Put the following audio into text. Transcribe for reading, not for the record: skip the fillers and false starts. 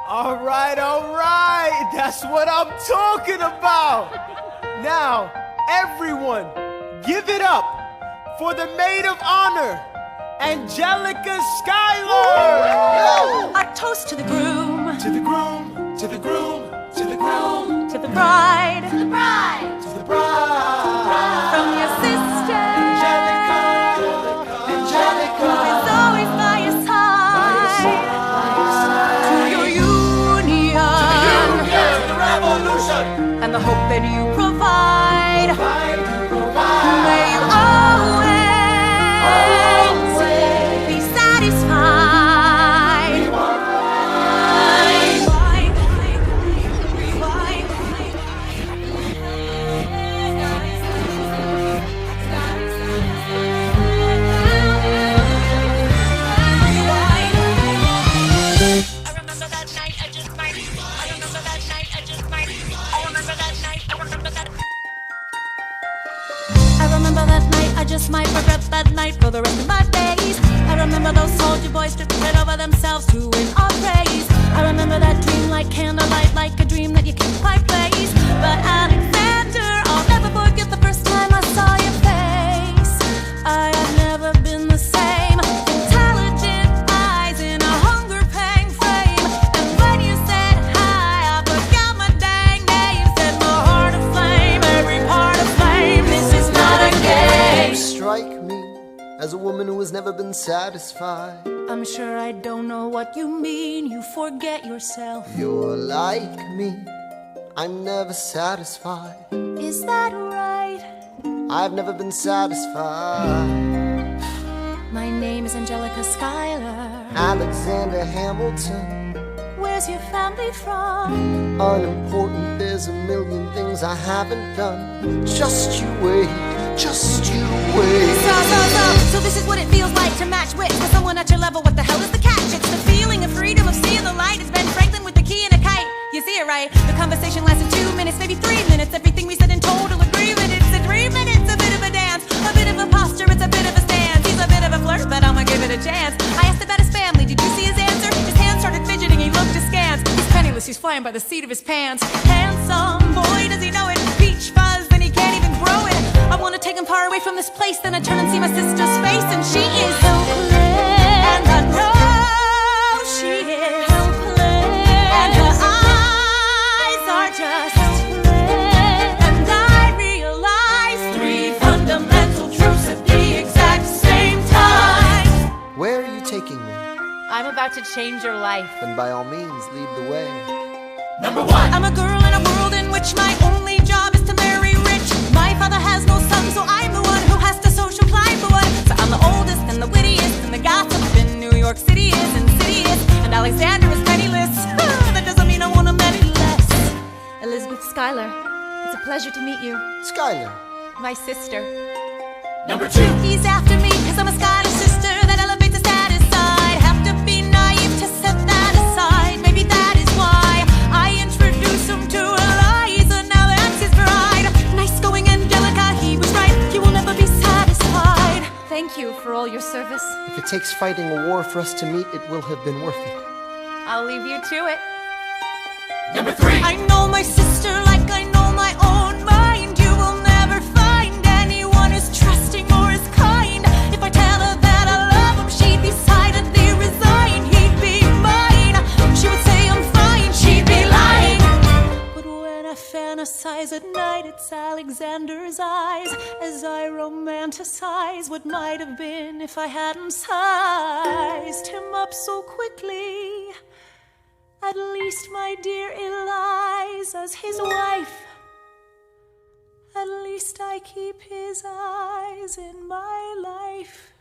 All right. That's what I'm talking about. Now, everyone, give it up for the maid of honor, Angelica Schuyler. A toast to the groom. To the groom, to the groom, to the groom. To the bride. To the bride. To the bride. From your sister. Angelica. Who is always by your side. To your union. To the revolution. And the hope that you provide. May you always be satisfied. I remember that night, I just might regret that night for the rest of my days. I remember those soldier boys stripping it over themselves to win our praise. I remember that dream like candlelight, like a dream that you can't quite place. But Alexander, I'll never forget the first time I saw your face. I have never been the same. Intelligent eyes in a hunger-pang frame. And when you said hi, I forgot my dang name. Set my heart aflame, every part aflame. This is not a game. You strike me as a woman who has never been satisfied. I'm sure I don't know what you mean. You forget yourself. You're like me, I'm never satisfied. Is that right? I've never been satisfied. My name is Angelica Schuyler. Alexander Hamilton, Where's your family from? unimportant, there's a million things I haven't done. Just you wait, just you wait. So this is what it feels like to match wits with someone at your level. What the hell is the catch? It's the feeling of freedom, of seeing the light. It's Ben Franklin with the key and a kite. You see it right? The conversation lasted 2 minutes, maybe 3 minutes. Everything we said in total agreement. It's a 3 minutes, a bit of a dance, a bit of a posture, it's a bit of a stance. He's a bit of a flirt, but I'ma give it a chance. I asked about his family, did you see his answer? His hands started fidgeting, he looked askance. He's penniless, he's flying by the seat of his pants. Handsome, boy, does he know it? Peach fuzz, and he can't even grow it. I wanna take him far away from this place. Then I turn and see my sister's face, and she is helpless. And I know she is helpless. And her eyes are just helpless. And I realize 3 fundamental truths at the exact same time. Where are you taking me? I'm about to change your life. Then by all means, lead the way. Number 1. I'm a girl in a world in which my only job is to marry rich. My father has no son, so I'm the one who has to social climb the one. So I'm the oldest and the wittiest, and the gossip in New York City is insidious. And Alexander is penniless. That doesn't mean I want him any less. Elizabeth Schuyler, it's a pleasure to meet you. Schuyler, My sister. Number 2. He's after me, cause I'm a Schuyler sister. That elevates the status side. Have to be naive to set that aside. Maybe that is why I introduce him to Eliza. Now that's his bride. Nice going, Angelica, he was right. You will never be satisfied. Thank you for all your service. if it takes fighting a war for us to meet, it will have been worth it. I'll leave you to it. Number 3. I know my sister like I know my own mind. You will never find anyone as trusting or as kind. If I tell her that I love him, she'd be silently resigned. He'd be mine. She would say I'm fine. She'd be lying. But when I fantasize at night, it's Alexander's eyes as I romanticize what might have been if I hadn't sized him up so quickly. At least, my dear Eliza's his wife. At least I keep his eyes in my life.